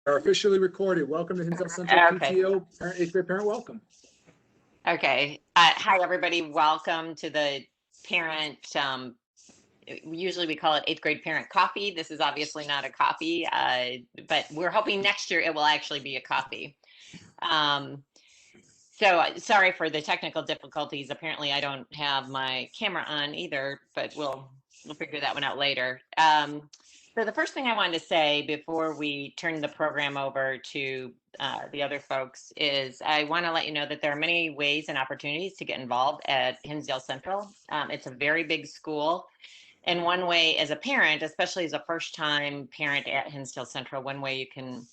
Are officially recorded. Welcome to Hinsdale Central Okay. PTO, 8th grade parent welcome. Okay. Hi, everybody. Welcome to the parent. Usually we call it 8th grade parent coffee. This is obviously not a coffee, but we're hoping next year it will actually be a coffee. So sorry for the technical difficulties. Apparently, I don't have my camera on either, but we'll figure that one out later. So the first thing I wanted to say before we turn the program over to the other folks is I want to let you know that there are many ways and opportunities to get involved at Hinsdale Central. It's a very big school. And one way as a parent, especially as a first-time parent at Hinsdale Central, one way you can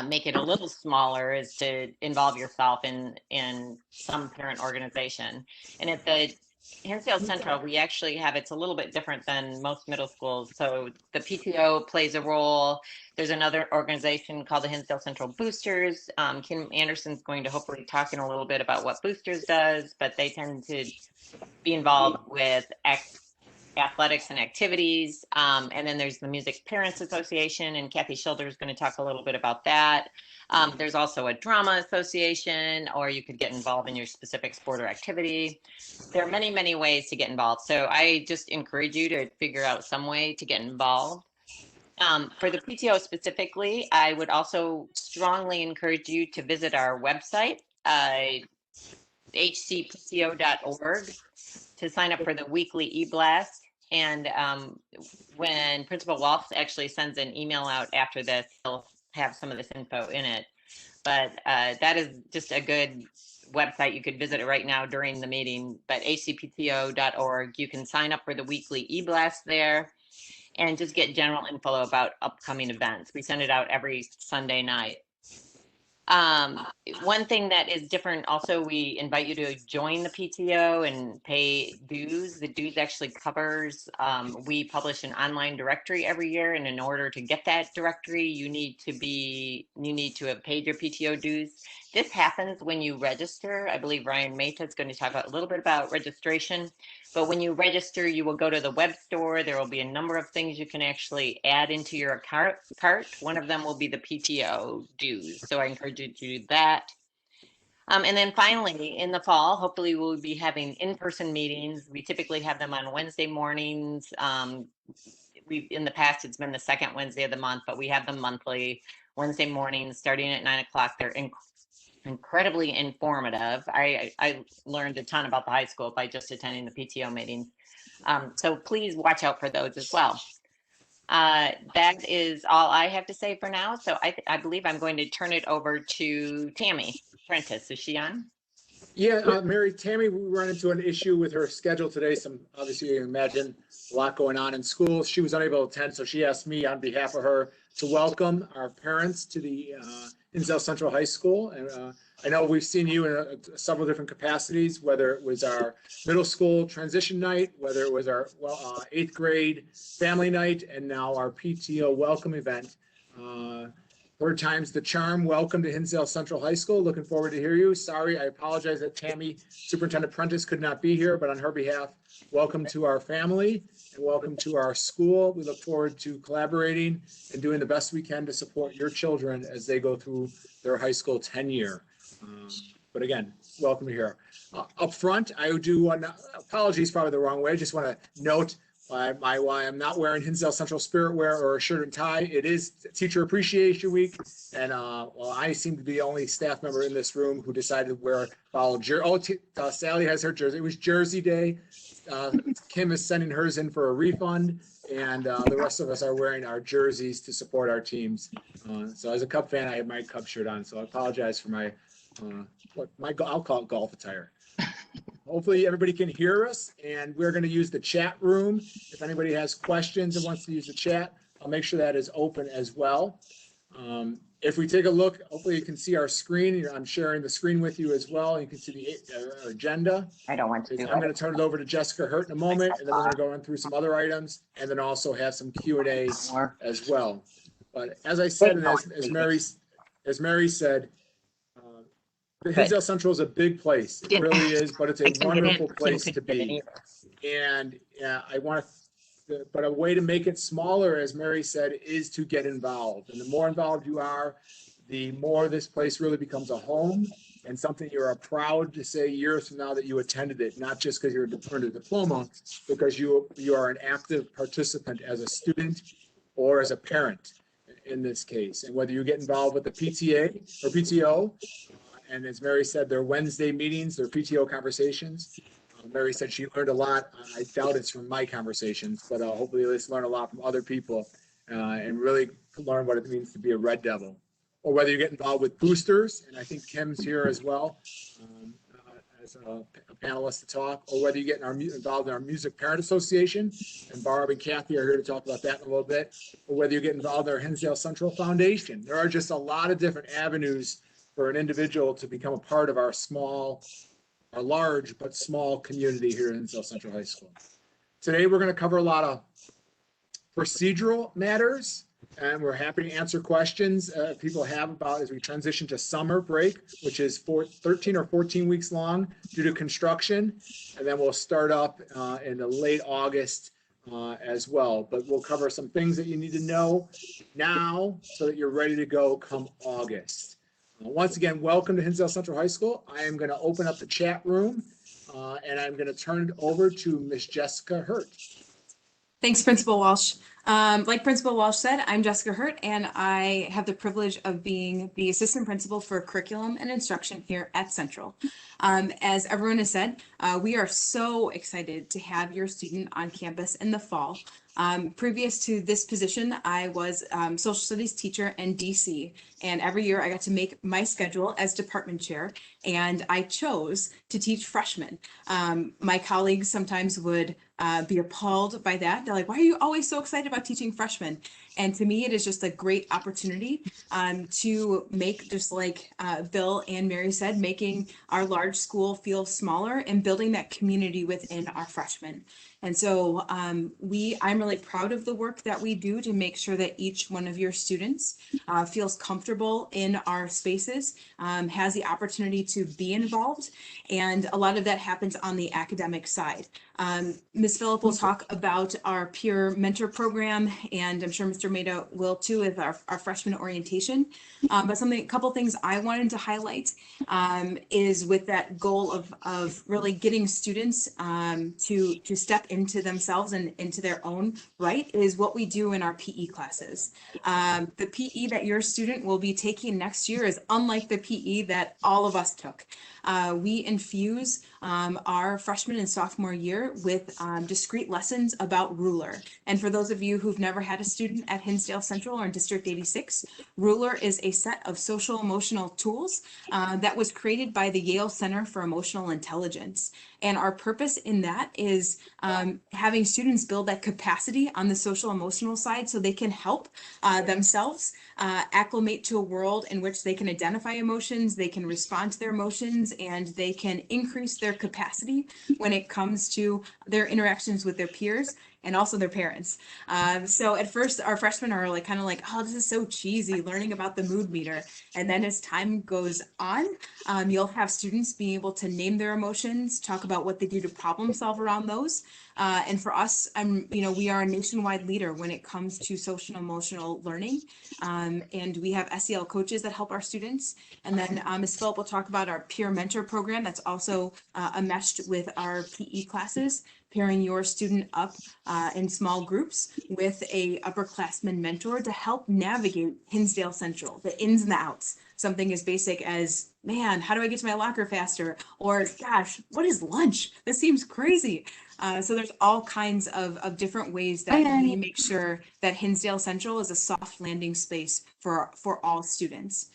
make it a little smaller is to involve yourself in some parent organization. And at the Hinsdale Central, we actually have, it's a little bit different than most middle schools. So the PTO plays a role. There's another organization called the Hinsdale Central Boosters. Kim Anderson's going to hopefully talk in a little bit about what Boosters does, but they tend to be involved with athletics and activities. And then there's the Music Parents Association, and Kathy Schilder is going to talk a little bit about that. There's also a drama association, or you could get involved in your specific sport or activity. There are many, many ways to get involved. So I just encourage you to figure out some way to get involved. For the PTO specifically, I would also strongly encourage you to visit our website, hcpto.org, to sign up for the weekly e-blast. And when Principal Waltz actually sends an email out after this, he'll have some of this info in it. But that is just a good website. You could visit it right now during the meeting, but hcpto.org. You can sign up for the weekly e-blast there and just get general info about upcoming events. We send it out every Sunday night. One thing that is different also, we invite you to join the PTO and pay dues. The dues actually covers, we publish an online directory every year, and in order to get that directory, you need to have paid your PTO dues. This happens when you register. I believe Ryan Mehta is going to talk a little bit about registration. But when you register, you will go to the web store. There will be a number of things you can actually add into your cart. One of them will be the PTO dues. So I encourage you to do that. And then finally, in the fall, hopefully we'll be having in-person meetings. We typically have them on Wednesday mornings. In the past, it's been the second Wednesday of the month, but we have them monthly, Wednesday mornings, starting at 9 o'clock. They're incredibly informative. I learned a ton about the high school by just attending the PTO meetings. So please watch out for those as well. That is all I have to say for now. So I believe I'm going to turn it over to Tammy Prentice. Is she on? Yeah, Mary, Tammy, we run into an issue with her schedule today. Obviously, you can imagine a lot going on in school. She was unable to attend, so she asked me on behalf of her to welcome our parents to the Hinsdale Central High School. And I know we've seen you in several different capacities, whether it was our middle school transition night, whether it was our 8th grade family night, and now our PTO welcome event. Third time's the charm. Welcome to Hinsdale Central High School. Looking forward to hear you. Sorry, I apologize that Tammy, Superintendent Prentice, could not be here, but on her behalf, welcome to our family and welcome to our school. We look forward to collaborating and doing the best we can to support your children as they go through their high school tenure. But again, welcome here. Up front, I do want apologies, probably the wrong way. I just want to note why I'm not wearing Hinsdale Central spirit wear or a shirt and tie. It is Teacher Appreciation Week, and well, I seem to be the only staff member in this room who decided to wear jersey. Sally has her jersey. It was Jersey Day. Kim is sending hers in for a refund, and the rest of us are wearing our jerseys to support our teams. So as a Cub fan, I have my Cub shirt on, so I apologize for my I'll call it golf attire. Hopefully everybody can hear us, and we're going to use the chat room. If anybody has questions and wants to use the chat, I'll make sure that is open as well. If we take a look, hopefully you can see our screen. I'm sharing the screen with you as well. You can see the agenda. I don't want to do I'm going to turn it over to Jessica Hurt in a moment, and then we're going to go in through some other items, and then also have some Q&A as well. But as I said, and as Mary said, Hinsdale Central is a big place. It really is, but it's a wonderful place to be. And I want to But a way to make it smaller, as Mary said, is to get involved. And the more involved you are, the more this place really becomes a home and something you're proud to say years from now that you attended it, not just because you're earned a diploma, because you are an active participant as a student or as a parent in this case. And whether you get involved with the PTA or PTO, and as Mary said, their Wednesday meetings, their PTO conversations. Mary said she learned a lot. I doubt it's from my conversations, but hopefully let's learn a lot from other people and really learn what it means to be a Red Devil. Or whether you get involved with boosters, and I think Kim's here as well as a panelist to talk, or whether you get involved in our Music Parent Association, and Barb and Kathy are here to talk about that in a little bit, or whether you get involved in our Hinsdale Central Foundation. There are just a lot of different avenues for an individual to become a part of our large but small community here in Hinsdale Central High School. Today, we're going to cover a lot of procedural matters, and we're happy to answer questions people have about as we transition to summer break, which is 13 or 14 weeks long due to construction, and then we'll start up in the late August as well. But we'll cover some things that you need to know now so that you're ready to go come August. Once again, welcome to Hinsdale Central High School. I am going to open up the chat room and I'm going to turn it over to Miss Jessica Hurt. Thanks, Principal Walsh. Like Principal Walsh said, I'm Jessica Hurt, and I have the privilege of being the assistant principal for curriculum and instruction here at Central. As everyone has said, we are so excited to have your student on campus in the fall. Previous to this position, I was social studies teacher in DC, and every year I got to make my schedule as department chair, and I chose to teach freshmen. My colleagues sometimes would be appalled by that. They're like, why are you always so excited about teaching freshmen? And to me, it is just a great opportunity to make, just like Bill and Mary said, making our large school feel smaller and building that community within our freshmen. And so I'm really proud of the work that we do to make sure that each one of your students feels comfortable in our spaces, has the opportunity to be involved. And a lot of that happens on the academic side. Ms. Phillip will talk about our peer mentor program, and I'm sure Mr. Maida will too with our freshman orientation. But a couple things I wanted to highlight is with that goal of really getting students to step into themselves and into their own right is what we do in our PE classes. The PE that your student will be taking next year is unlike the PE that all of us took. We infuse our freshman and sophomore year with discrete lessons about ruler. And for those of you who've never had a student at Hinsdale Central or in District 86, ruler is a set of social emotional tools that was created by the Yale Center for Emotional Intelligence. And our purpose in that is having students build that capacity on the social emotional side so they can help themselves acclimate to a world in which they can identify emotions, they can respond to their emotions, and they can increase their capacity when it comes to their interactions with their peers and also their parents. So at first, our freshmen are like kind of like, oh, this is so cheesy, learning about the mood meter. And then as time goes on, you'll have students being able to name their emotions, talk about what they do to problem solve around those. And for us, we are a nationwide leader when it comes to social and emotional learning. And we have SEL coaches that help our students. And then Ms. Phillip will talk about our peer mentor program that's also enmeshed with our PE classes, pairing your student up in small groups with a upperclassman mentor to help navigate Hinsdale Central, the ins and the outs. Something as basic as, man, how do I get to my locker faster? Or, gosh, what is lunch? This seems crazy. So there's all kinds of different ways that we make sure that Hinsdale Central is a soft landing space for all students.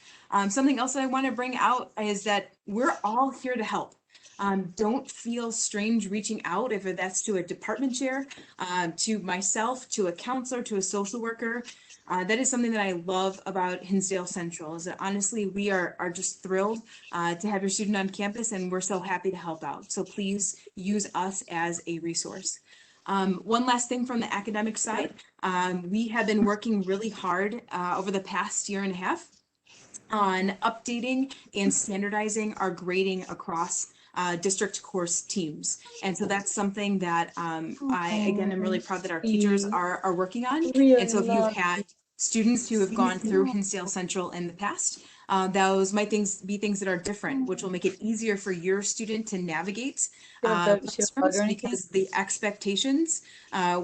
Something else that I want to bring out is that we're all here to help. Don't feel strange reaching out, if that's to a department chair, to myself, to a counselor, to a social worker. That is something that I love about Hinsdale Central, is that honestly, we are just thrilled to have your student on campus, and we're so happy to help out. So please use us as a resource. One last thing from the academic side, we have been working really hard over the past year and a half on updating and standardizing our grading across district course teams. And so that's something that I, again, am really proud that our teachers are working on. And so if you've had students who have gone through Hinsdale Central in the past, those might be things that are different, which will make it easier for your student to navigate classrooms, because the expectations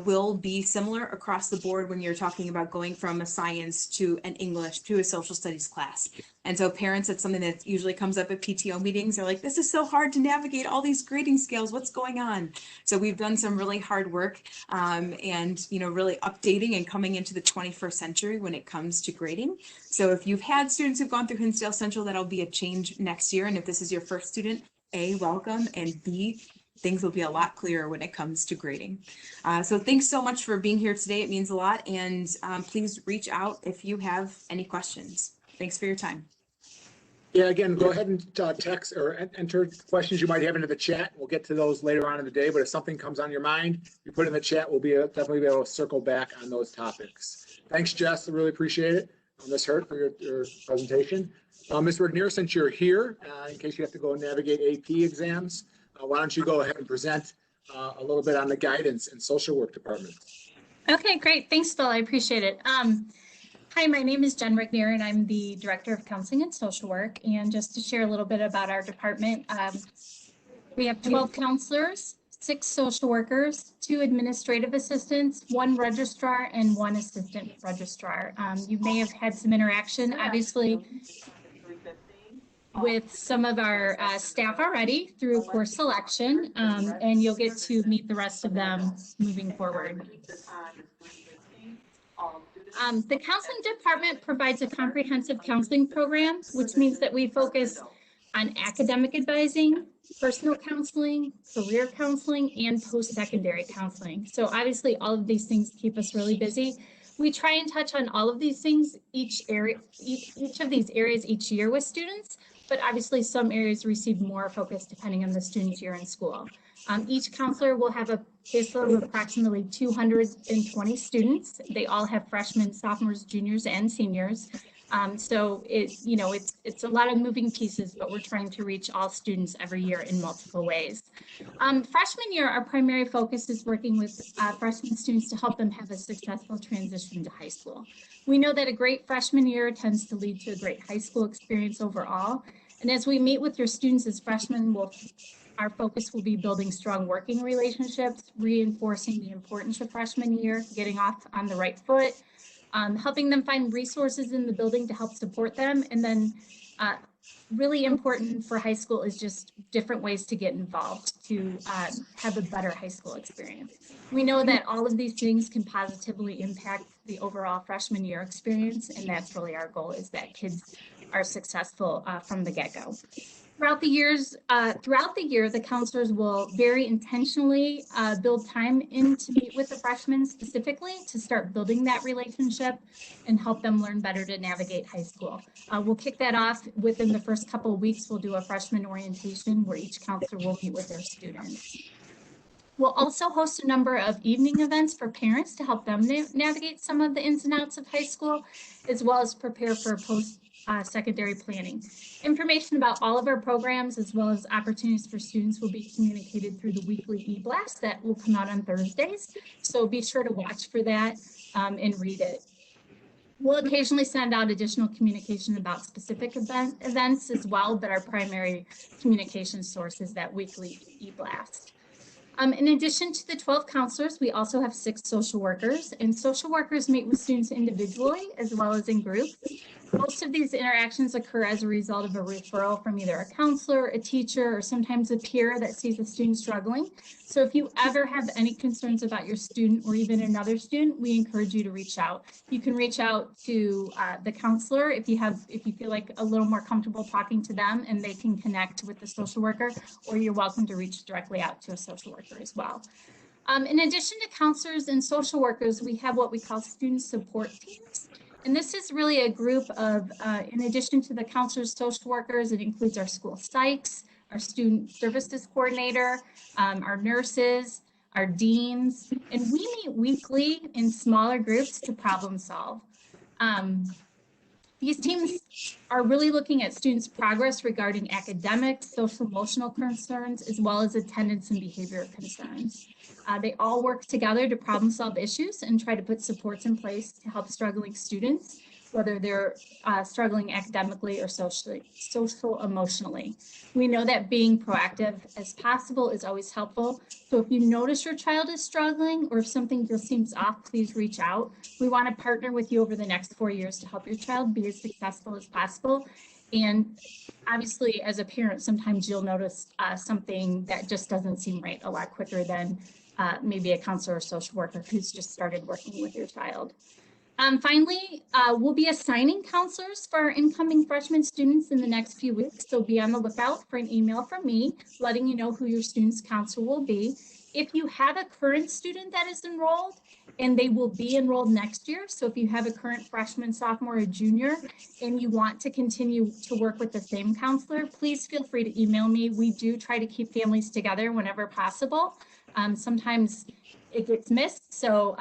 will be similar across the board when you're talking about going from a science to an English to a social studies class. And so parents, it's something that usually comes up at PTO meetings. They're like, this is so hard to navigate all these grading scales. What's going on? So we've done some really hard work and, really updating and coming into the 21st century when it comes to grading. So if you've had students who've gone through Hinsdale Central, that'll be a change next year. And if this is your first student, A, welcome, and B, things will be a lot clearer when it comes to grading. So thanks so much for being here today. It means a lot. And please reach out if you have any questions. Thanks for your time. Yeah, again, go ahead and text or enter questions you might have into the chat. We'll get to those later on in the day, but if something comes on your mind, you put it in the chat, we'll definitely be able to circle back on those topics. Thanks, Jess. I really appreciate it. Ms. Hurt, for your presentation. Ms. Regnier, since you're here, in case you have to go and navigate AP exams, why don't you go ahead and present a little bit on the guidance and social work department. Okay, great. Thanks, Phil. I appreciate it. Hi, my name is Jen Regnier, and I'm the Director of Counseling and Social Work. And just to share a little bit about our department, we have 12 counselors, 6 social workers, 2 administrative assistants, 1 registrar, and 1 assistant registrar. You may have had some interaction, obviously, with some of our staff already through course selection, and you'll get to meet the rest of them moving forward. The counseling department provides a comprehensive counseling program, which means that we focus on academic advising, personal counseling, career counseling, and post-secondary counseling. So obviously all of these things keep us really busy. We try and touch on all of these things, each of these areas each year with students, but obviously some areas receive more focus depending on the student's year in school. Each counselor will have a caseload of approximately 220 students. They all have freshmen, sophomores, juniors, and seniors. So it's a lot of moving pieces, but we're trying to reach all students every year in multiple ways. Freshman year, our primary focus is working with freshman students to help them have a successful transition to high school. We know that a great freshman year tends to lead to a great high school experience overall. And as we meet with your students as freshmen, our focus will be building strong working relationships, reinforcing the importance of freshman year, getting off on the right foot, helping them find resources in the building to help support them. And then really important for high school is just different ways to get involved to have a better high school experience. We know that all of these things can positively impact the overall freshman year experience, and that's really our goal, is that kids are successful from the get-go. Throughout the year, the counselors will very intentionally build time in to meet with the freshmen specifically to start building that relationship and help them learn better to navigate high school. We'll kick that off within the first couple of weeks. We'll do a freshman orientation where each counselor will meet with their students. We'll also host a number of evening events for parents to help them navigate some of the ins and outs of high school, as well as prepare for post-secondary planning. Information about all of our programs, as well as opportunities for students, will be communicated through the weekly e-blast that will come out on Thursdays. So be sure to watch for that and read it. We'll occasionally send out additional communication about specific events as well, but our primary communication source is that weekly e-blast. In addition to the 12 counselors, we also have 6 social workers, and social workers meet with students individually as well as in groups. Most of these interactions occur as a result of a referral from either a counselor, a teacher, or sometimes a peer that sees a student struggling. So if you ever have any concerns about your student or even another student, we encourage you to reach out. You can reach out to the counselor if you feel like a little more comfortable talking to them, and they can connect with the social worker, or you're welcome to reach directly out to a social worker as well. In addition to counselors and social workers, we have what we call student support teams. And this is really a group of, in addition to the counselors, social workers, it includes our school psychs, our student services coordinator, our nurses, our deans, and we meet weekly in smaller groups to problem solve. These teams are really looking at students' progress regarding academics, social emotional concerns, as well as attendance and behavior concerns. They all work together to problem solve issues and try to put supports in place to help struggling students, whether they're struggling academically or social emotionally. We know that being proactive as possible is always helpful. So if you notice your child is struggling or if something just seems off, please reach out. We want to partner with you over the next 4 years to help your child be as successful as possible. And obviously, as a parent, sometimes you'll notice something that just doesn't seem right a lot quicker than maybe a counselor or social worker who's just started working with your child. Finally, we'll be assigning counselors for our incoming freshman students in the next few weeks. So be on the lookout for an email from me letting you know who your student's counselor will be. If you have a current student that is enrolled, and they will be enrolled next year. So if you have a current freshman, sophomore, or junior, and you want to continue to work with the same counselor, please feel free to email me. We do try to keep families together whenever possible. Sometimes it gets missed. So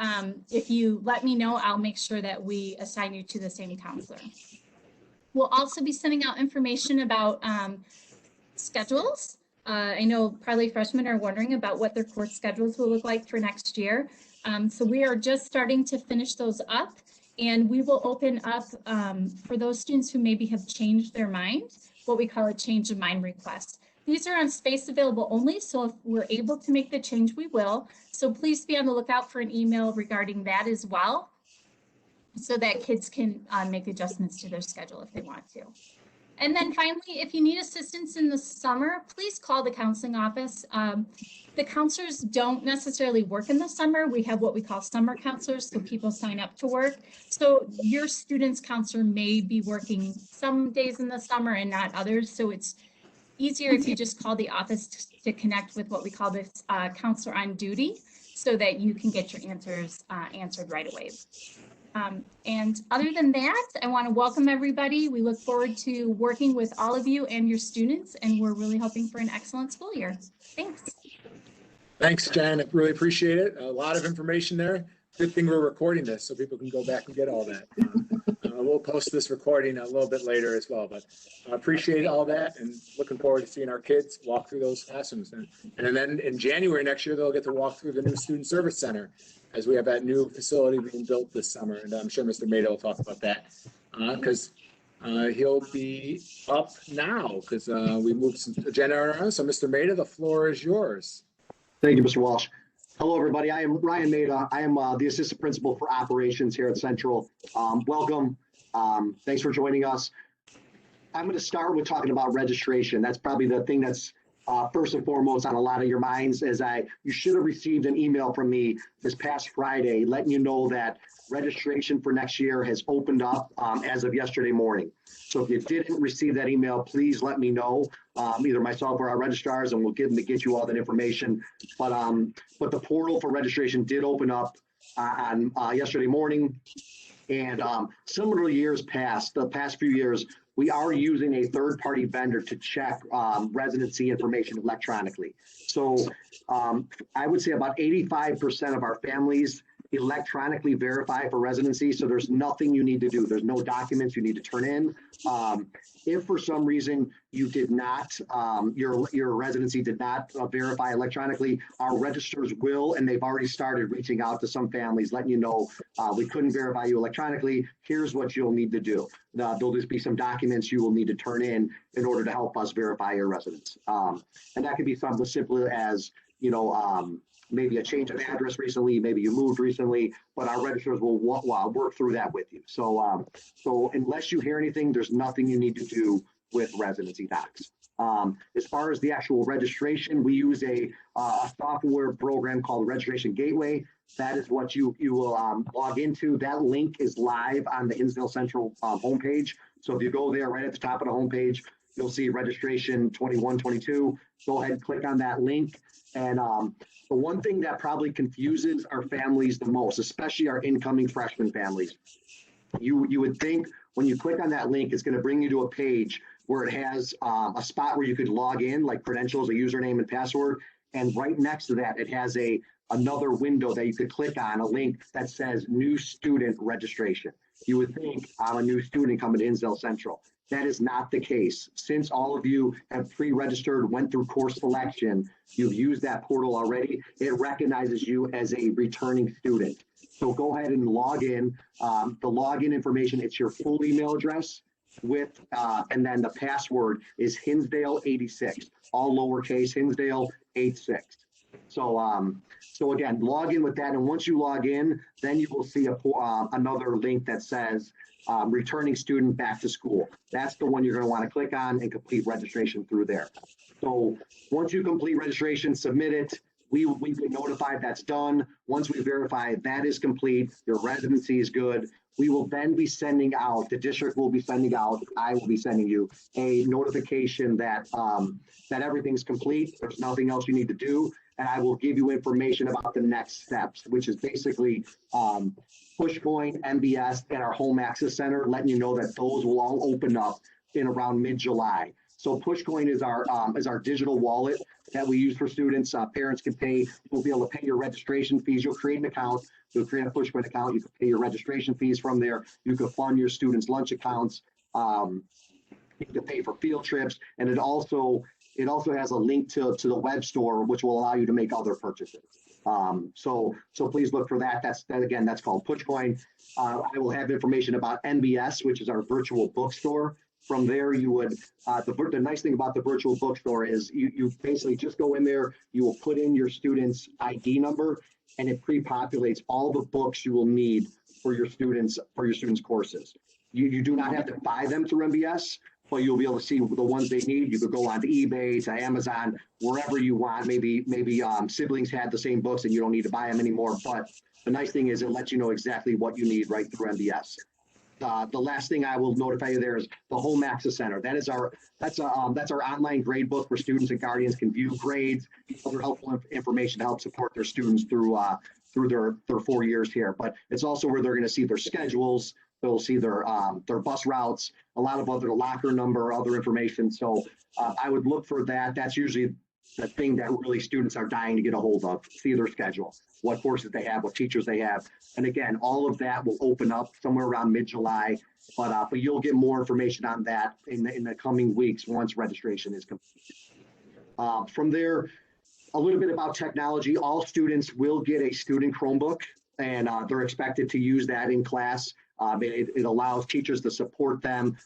if you let me know, I'll make sure that we assign you to the same counselor. We'll also be sending out information about schedules. I know probably freshmen are wondering about what their course schedules will look like for next year. So we are just starting to finish those up, and we will open up for those students who maybe have changed their mind, what we call a change of mind request. These are on space available only, so if we're able to make the change, we will. So please be on the lookout for an email regarding that as well, so that kids can make adjustments to their schedule if they want to. And then finally, if you need assistance in the summer, please call the counseling office. The counselors don't necessarily work in the summer. We have what we call summer counselors, so people sign up to work. So your student's counselor may be working some days in the summer and not others. So it's easier if you just call the office to connect with what we call this counselor on duty, so that you can get your answers answered right away. And other than that, I want to welcome everybody. We look forward to working with all of you and your students, and we're really hoping for an excellent school year. Thanks. Thanks, Jen. I really appreciate it. A lot of information there. Good thing we're recording this so people can go back and get all that. We'll post this recording a little bit later as well, but I appreciate all that and looking forward to seeing our kids walk through those classrooms. And then in January next year, they'll get to walk through the new Student Service Center, as we have that new facility being built this summer. And I'm sure Mr. Maida will talk about that because he'll be up now because we moved some agenda around. So Mr. Maida, the floor is yours. Thank you, Mr. Walsh. Hello, everybody. I am Ryan Maida. I am the Assistant Principal for Operations here at Central. Welcome. Thanks for joining us. I'm going to start with talking about registration. That's probably the thing that's first and foremost on a lot of your minds. You should have received an email from me this past Friday letting you know that registration for next year has opened up as of yesterday morning. So if you didn't receive that email, please let me know, either myself or our registrars, and we'll get you all that information. But the portal for registration did open up on yesterday morning. And similar to years past, the past few years, we are using a third-party vendor to check residency information electronically. So I would say about 85% of our families electronically verify for residency. So there's nothing you need to do. There's no documents you need to turn in. If for some reason you did not, your residency did not verify electronically, our registrars will, and they've already started reaching out to some families, letting you know, we couldn't verify you electronically. Here's what you'll need to do. There'll just be some documents you will need to turn in order to help us verify your residence. And that could be something as simple as, maybe a change of address recently, maybe you moved recently, but our registrars will work through that with you. So unless you hear anything, there's nothing you need to do with residency docs. As far as the actual registration, we use a software program called Registration Gateway. That is what you will log into. That link is live on the Hinsdale Central homepage. So if you go there right at the top of the homepage, you'll see registration 2122. Go ahead and click on that link. And the one thing that probably confuses our families the most, especially our incoming freshman families, you would think when you click on that link, it's going to bring you to a page where it has a spot where you could log in, like credentials, a username and password. And right next to that, it has another window that you could click on, a link that says new student registration. You would think I'm a new student coming to Hinsdale Central. That is not the case. Since all of you have pre-registered, went through course selection, you've used that portal already, it recognizes you as a returning student. So go ahead and log in. The login information, it's your full email address with, and then the password is Hinsdale86, all lowercase, Hinsdale86. So again, log in with that. And once you log in, then you will see another link that says returning student back to school. That's the one you're going to want to click on and complete registration through there. So once you complete registration, submit it. We get notified that's done. Once we verify that is complete, your residency is good, we will then be sending out, the district will be sending out, I will be sending you a notification that that everything's complete. There's nothing else you need to do. And I will give you information about the next steps, which is basically Pushpoint, MBS, and our Home Access Center, letting you know that those will all open up in around mid-July. So Pushcoin is our digital wallet that we use for students. Parents can pay. You'll be able to pay your registration fees. You'll create an account. You'll create a Pushcoin account. You can pay your registration fees from there. You can fund your students' lunch accounts. You can pay for field trips, and it also has a link to the web store, which will allow you to make other purchases. So please look for that. That's called Pushcoin. I will have information about NBS, which is our virtual bookstore. From there, you would, the nice thing about the virtual bookstore is you basically just go in there, you will put in your student's ID number, and it pre-populates all the books you will need for your students' courses. You do not have to buy them through MBS, but you'll be able to see the ones they need. You could go on to eBay, to Amazon, wherever you want. Maybe siblings had the same books and you don't need to buy them anymore. But the nice thing is it lets you know exactly what you need right through MBS. The last thing I will notify you there is the Home Access Center. That's our online grade book where students and guardians can view grades, other helpful information to help support their students through their 4 years here. But it's also where they're going to see their schedules. They'll see their bus routes, a lot of other locker number, other information. So I would look for that. That's usually the thing that really students are dying to get a hold of, see their schedule, what courses they have, what teachers they have. And again, all of that will open up somewhere around mid-July, but you'll get more information on that in the coming weeks once registration is complete. From there, a little bit about technology. All students will get a student Chromebook, and they're expected to use that in class. It allows teachers to support them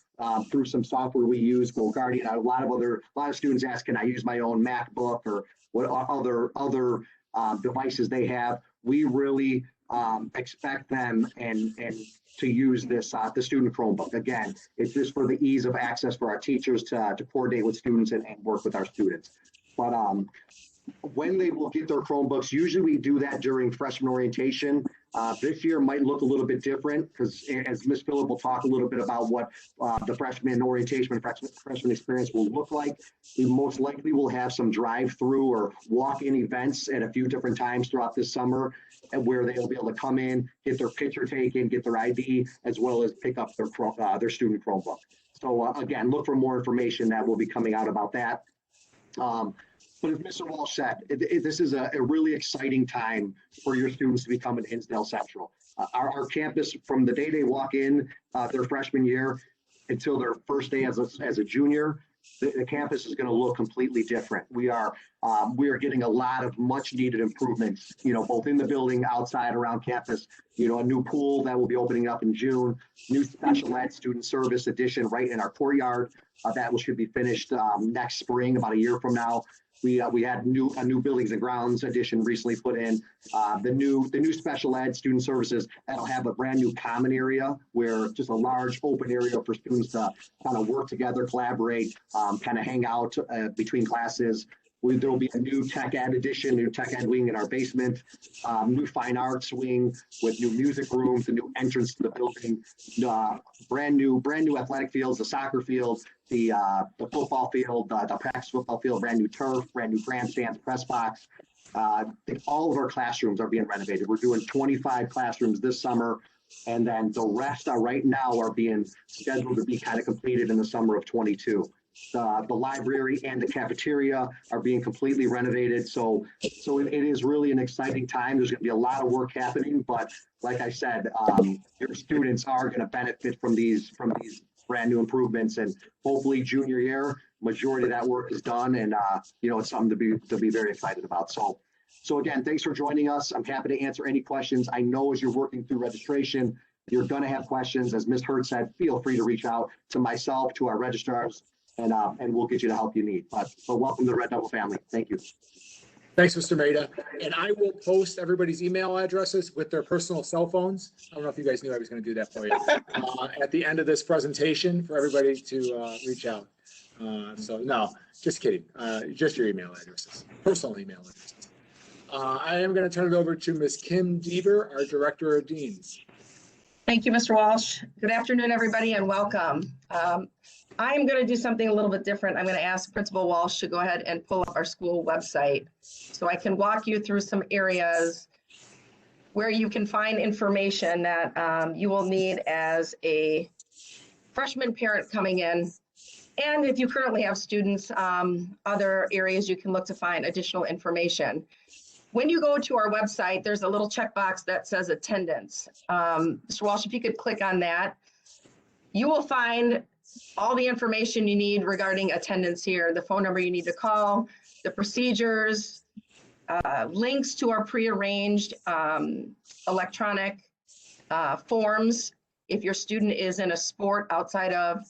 through some software we use, GoGuardian. A lot of students ask, can I use my own MacBook or what other devices they have? We really expect them and to use this the student Chromebook. Again, it's just for the ease of access for our teachers to coordinate with students and work with our students. But when they will get their Chromebooks, usually we do that during freshman orientation. This year might look a little bit different because as Ms. Phillip will talk a little bit about what the freshman orientation and freshman experience will look like. We most likely will have some drive-through or walk-in events at a few different times throughout this summer, and where they'll be able to come in, get their picture taken, get their ID, as well as pick up their student Chromebook. So again, look for more information that will be coming out about that. But as Mr. Walsh said, this is a really exciting time for your students to be coming to Hinsdale Central. Our campus, from the day they walk in their freshman year until their first day as a junior, the campus is going to look completely different. We are getting a lot of much needed improvements, both in the building, outside, around campus. A new pool that will be opening up in June, new special ed student service addition right in our courtyard that should be finished next spring, about a year from now. We had a new buildings and grounds addition recently put in. The new special ed student services that'll have a brand new common area where just a large open area for students to kind of work together, collaborate, kind of hang out between classes. There will be a new tech ed addition, new tech ed wing in our basement, new fine arts wing with new music rooms, a new entrance to the building, brand new athletic fields, the soccer field, the football field, the practice football field, brand new turf, brand new grandstands, press box. All of our classrooms are being renovated. We're doing 25 classrooms this summer, and then the rest right now are being scheduled to be kind of completed in the summer of 22. The library and the cafeteria are being completely renovated. So it is really an exciting time. There's going to be a lot of work happening, but like I said, your students are going to benefit from these brand new improvements, and hopefully junior year, majority of that work is done, and it's something to be very excited about. So again, thanks for joining us. I'm happy to answer any questions. I know as you're working through registration, you're going to have questions. As Ms. Hurd said, feel free to reach out to myself, to our registrars, and we'll get you the help you need. But welcome to the Red Devil family. Thank you. Thanks, Mr. Maida. And I will post everybody's email addresses with their personal cell phones. I don't know if you guys knew I was going to do that for you at the end of this presentation for everybody to reach out. So no, just kidding. Just your email addresses, personal email addresses. I am going to turn it over to Ms. Kim Deaver, our Director of Deans. Thank you, Mr. Walsh. Good afternoon, everybody, and welcome. I am going to do something a little bit different. I'm going to ask Principal Walsh to go ahead and pull up our school website so I can walk you through some areas where you can find information that you will need as a freshman parent coming in. And if you currently have students, other areas you can look to find additional information. When you go to our website, there's a little checkbox that says attendance. Mr. Walsh, if you could click on that, you will find all the information you need regarding attendance here, the phone number you need to call, the procedures, links to our prearranged electronic forms. If your student is in a sport outside of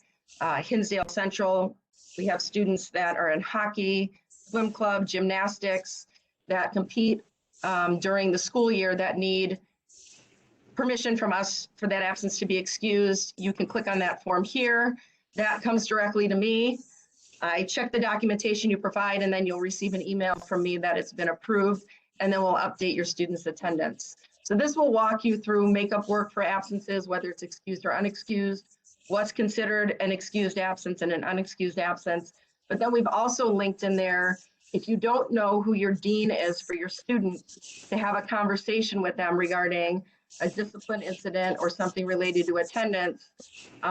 Hinsdale Central, we have students that are in hockey, swim club, gymnastics, that compete during the school year that need permission from us for that absence to be excused. You can click on that form here. That comes directly to me. I check the documentation you provide, and then you'll receive an email from me that it's been approved, and then we'll update your student's attendance. So this will walk you through makeup work for absences, whether it's excused or unexcused, what's considered an excused absence and an unexcused absence. But then we've also linked in there, if you don't know who your dean is for your student, to have a conversation with them regarding a discipline incident or something related to attendance.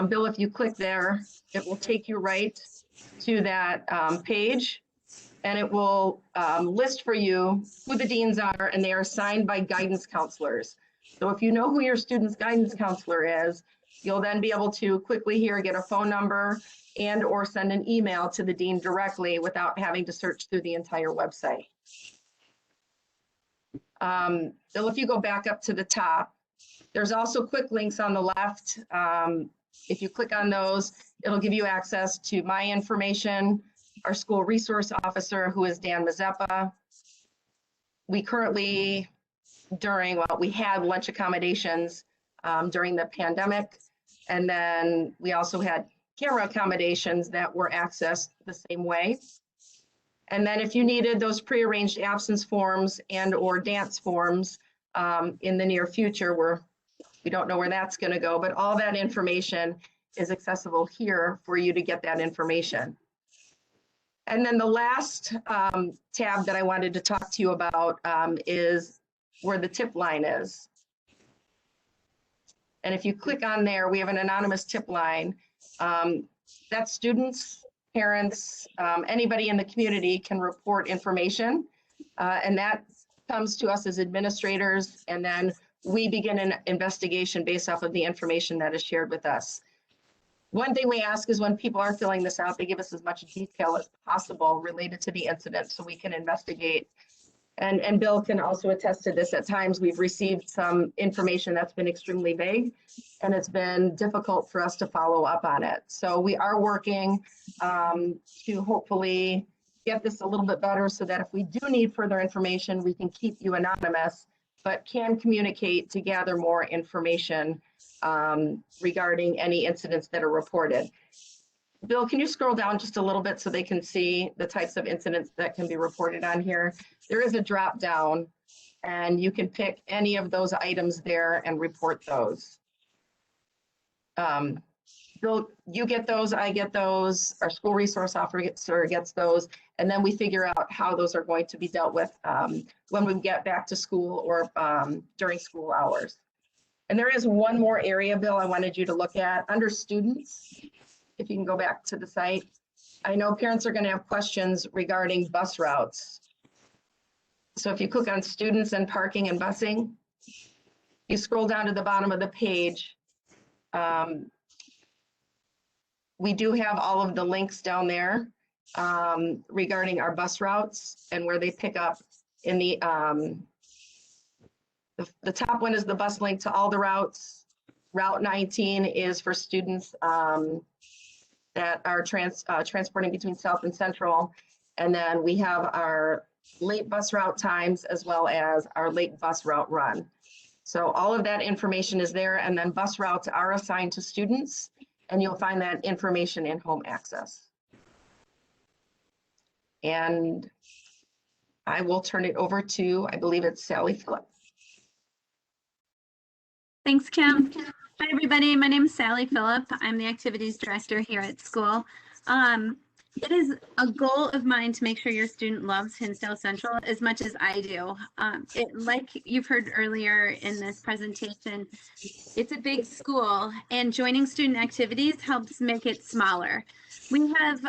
Bill, if you click there, it will take you right to that page, and it will list for you who the deans are, and they are assigned by guidance counselors. So if you know who your student's guidance counselor is, you'll then be able to quickly here get a phone number and or send an email to the dean directly without having to search through the entire website. Bill, if you go back up to the top, there's also quick links on the left. If you click on those, it'll give you access to my information, our school resource officer, who is Dan Mazeppa. We currently, we had lunch accommodations during the pandemic, and then we also had camera accommodations that were accessed the same way. And then if you needed those prearranged absence forms and or dance forms in the near future, we don't know where that's going to go, but all that information is accessible here for you to get that information. And then the last tab that I wanted to talk to you about is where the tip line is. And if you click on there, we have an anonymous tip line. That students, parents, anybody in the community can report information, and that comes to us as administrators, and then we begin an investigation based off of the information that is shared with us. One thing we ask is when people are filling this out, they give us as much detail as possible related to the incident so we can investigate. And Bill can also attest to this. At times we've received some information that's been extremely vague, and it's been difficult for us to follow up on it. So we are working to hopefully get this a little bit better so that if we do need further information, we can keep you anonymous, but can communicate to gather more information regarding any incidents that are reported. Bill, can you scroll down just a little bit so they can see the types of incidents that can be reported on here? There is a drop down, and you can pick any of those items there and report those. Bill, you get those, I get those, our school resource officer gets those, and then we figure out how those are going to be dealt with when we get back to school or during school hours. And there is one more area, Bill, I wanted you to look at under students. If you can go back to the site, I know parents are going to have questions regarding bus routes. So if you click on students and parking and busing, you scroll down to the bottom of the page. We do have all of the links down there regarding our bus routes and where they pick up in the top one is the bus link to all the routes. Route 19 is for students that are transporting between South and Central. And then we have our late bus route times as well as our late bus route run. So all of that information is there, and then bus routes are assigned to students, and you'll find that information in home access. And I will turn it over to, I believe it's Sally Phillip. Thanks, Kim. Hi, everybody. My name is Sally Phillip. I'm the activities director here at school. It is a goal of mine to make sure your student loves Hinsdale Central as much as I do. Like you've heard earlier in this presentation, it's a big school, and joining student activities helps make it smaller. We have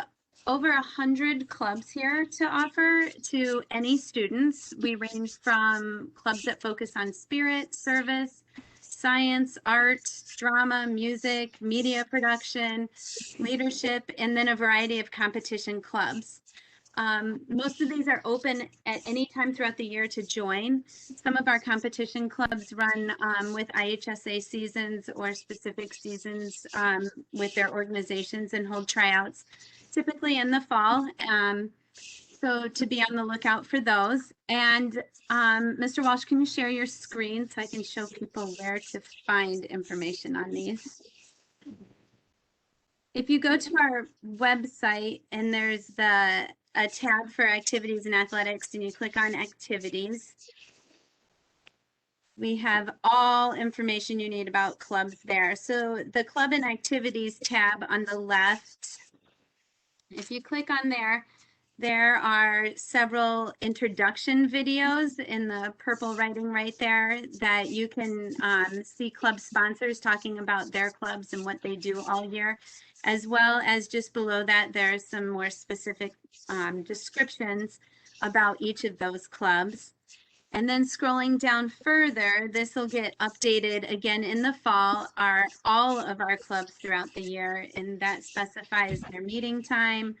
over 100 clubs here to offer to any students. We range from clubs that focus on spirit, service, science, art, drama, music, media production, leadership, and then a variety of competition clubs. Most of these are open at any time throughout the year to join. Some of our competition clubs run with IHSA seasons or specific seasons with their organizations and hold tryouts, typically in the fall. So to be on the lookout for those. And Mr. Walsh, can you share your screen so I can show people where to find information on these? If you go to our website and there's a tab for activities and athletics, and you click on activities, we have all information you need about clubs there. So the club and activities tab on the left, if you click on there, there are several introduction videos in the purple writing right there that you can see club sponsors talking about their clubs and what they do all year, as well as just below that, there are some more specific descriptions about each of those clubs. And then scrolling down further, this will get updated again in the fall, are all of our clubs throughout the year, and that specifies their meeting time,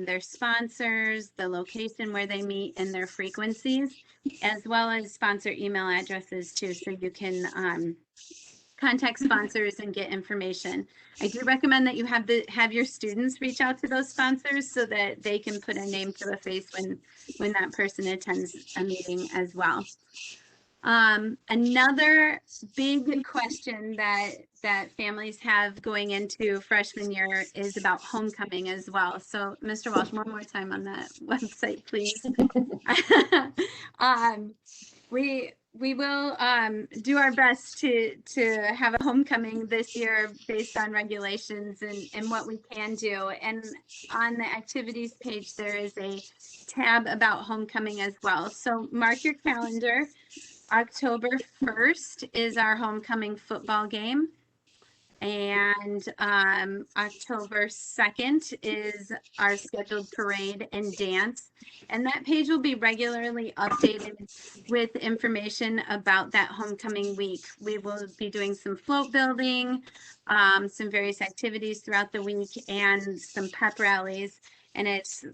their sponsors, the location where they meet, and their frequencies, as well as sponsor email addresses too, so you can contact sponsors and get information. I do recommend that you have your students reach out to those sponsors so that they can put a name to a face when that person attends a meeting as well. Another big question that families have going into freshman year is about homecoming as well. So Mr. Walsh, one more time on that website, please. We will do our best to have a homecoming this year based on regulations and what we can do. And on the activities page, there is a tab about homecoming as well. So mark your calendar. October 1st is our homecoming football game. And October 2nd is our scheduled parade and dance. And that page will be regularly updated with information about that homecoming week. We will be doing some float building, some various activities throughout the week, and some pep rallies. And it's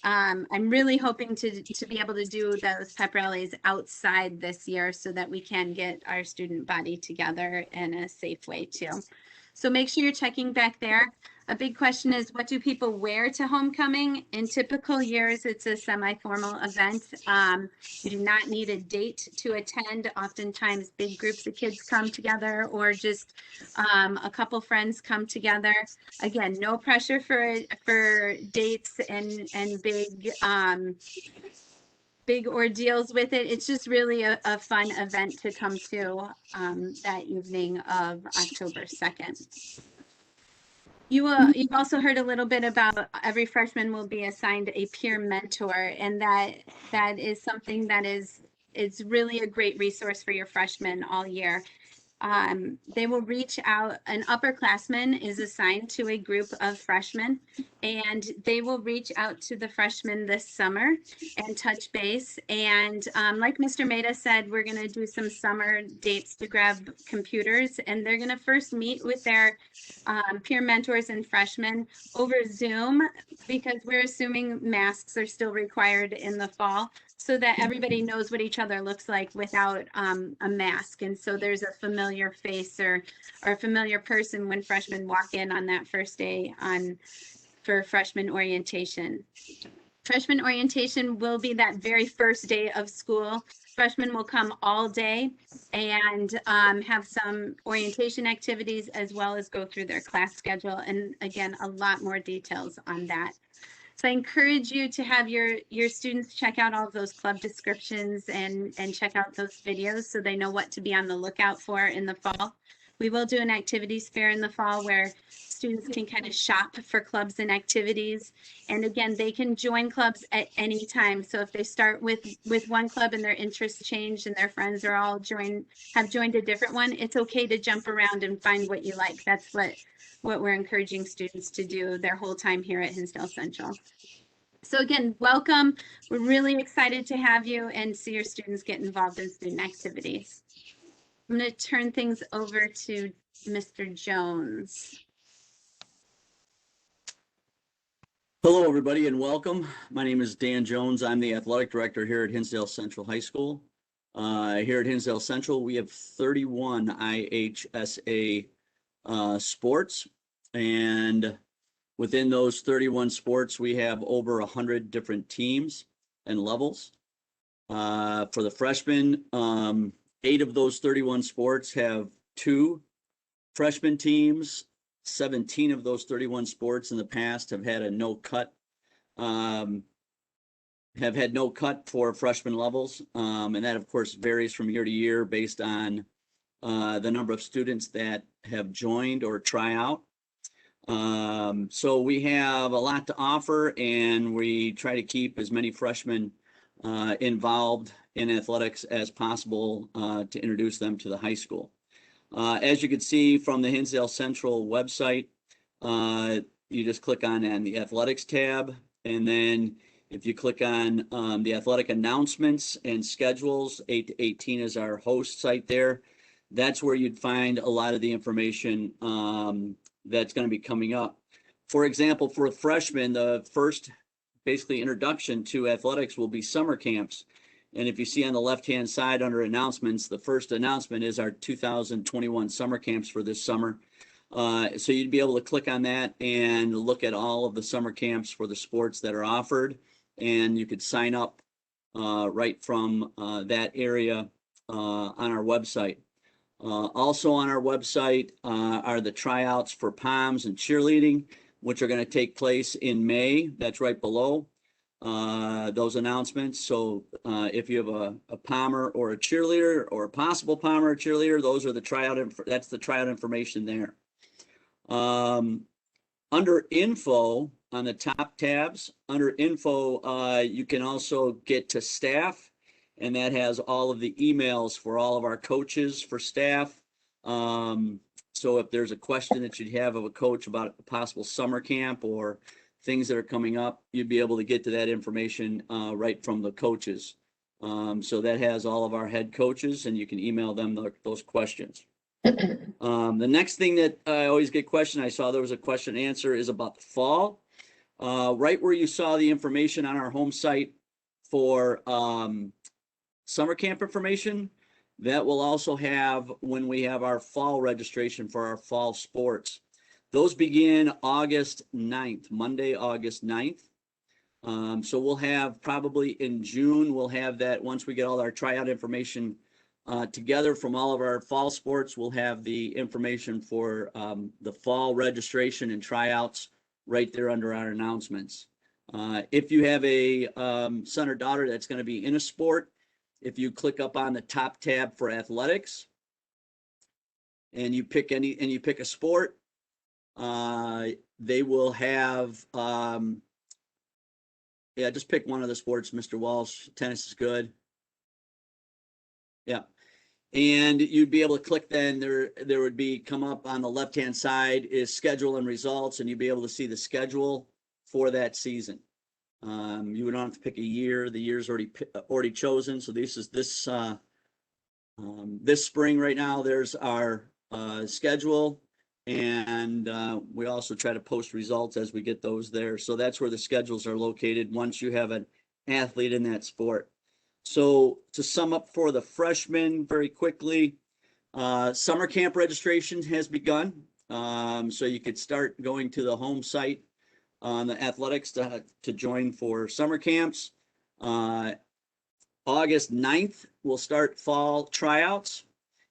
I'm really hoping to be able to do those pep rallies outside this year so that we can get our student body together in a safe way too. So make sure you're checking back there. A big question is, what do people wear to homecoming? In typical years, it's a semi-formal event. You do not need a date to attend. Oftentimes, big groups of kids come together, or just a couple friends come together. Again, no pressure for dates and big ordeals with it. It's just really a fun event to come to that evening of October 2nd. You've also heard a little bit about every freshman will be assigned a peer mentor, and that is something that is really a great resource for your freshmen all year. They will reach out. An upperclassman is assigned to a group of freshmen, and they will reach out to the freshmen this summer and touch base. And like Mr. Maida said, we're going to do some summer dates to grab computers, and they're going to first meet with their peer mentors and freshmen over Zoom, because we're assuming masks are still required in the fall, so that everybody knows what each other looks like without a mask. And so there's a familiar face or a familiar person when freshmen walk in on that first day for freshman orientation. Freshman orientation will be that very first day of school. Freshmen will come all day and have some orientation activities, as well as go through their class schedule. And again, a lot more details on that. So I encourage you to have your students check out all of those club descriptions and check out those videos so they know what to be on the lookout for in the fall. We will do an activities fair in the fall where students can kind of shop for clubs and activities. And again, they can join clubs at any time. So if they start with one club and their interests change and their friends are all have joined a different one, it's okay to jump around and find what you like. That's what we're encouraging students to do their whole time here at Hinsdale Central. So again, welcome. We're really excited to have you and see your students get involved in student activities. I'm going to turn things over to Mr. Jones. Hello, everybody, and welcome. My name is Dan Jones. I'm the athletic director here at Hinsdale Central High School. Here at Hinsdale Central, we have 31 IHSA sports, and within those 31 sports, we have over 100 different teams and levels. For the freshmen, 8 of those 31 sports have 2 freshman teams. 17 of those 31 sports in the past have had a no cut, have had no cut for freshman levels. And that, of course, varies from year to year based on the number of students that have joined or try out. So we have a lot to offer, and we try to keep as many freshmen involved in athletics as possible to introduce them to the high school. As you can see from the Hinsdale Central website, you just click on the athletics tab, and then if you click on the athletic announcements and schedules, 8 to 18 is our host site there. That's where you'd find a lot of the information that's going to be coming up. For example, for freshmen, the first basically introduction to athletics will be summer camps. And if you see on the left-hand side under announcements, the first announcement is our 2021 summer camps for this summer. So you'd be able to click on that and look at all of the summer camps for the sports that are offered. And you could sign up right from that area on our website. Also on our website are the tryouts for POMs and cheerleading, which are going to take place in May. That's right below those announcements. So if you have a POMer or a cheerleader, or a possible POMer or cheerleader, those are the tryout. That's the tryout information there. Under info on the top tabs, under info, you can also get to staff, and that has all of the emails for all of our coaches for staff. So if there's a question that you'd have of a coach about a possible summer camp or things that are coming up, you'd be able to get to that information right from the coaches. So that has all of our head coaches, and you can email them those questions. The next thing that I always get questioned, I saw there was a question and answer, is about the fall. Right where you saw the information on our home site for summer camp information, that will also have when we have our fall registration for our fall sports. Those begin August 9th, Monday, August 9th. So we'll have probably in June, we'll have that once we get all our tryout information together from all of our fall sports. We'll have the information for the fall registration and tryouts right there under our announcements. If you have a son or daughter that's going to be in a sport, if you click up on the top tab for athletics and you pick a sport, they will have, just pick one of the sports, Mr. Walsh. Tennis is good. Yeah. And you'd be able to click then, there would be, come up on the left-hand side is schedule and results, and you'd be able to see the schedule for that season. You would not have to pick a year. The year's already chosen. So this is this spring right now, there's our schedule. And we also try to post results as we get those there. So that's where the schedules are located once you have an athlete in that sport. So to sum up for the freshmen very quickly, summer camp registration has begun. So you could start going to the home site on the athletics to join for summer camps. August 9th, we'll start fall tryouts,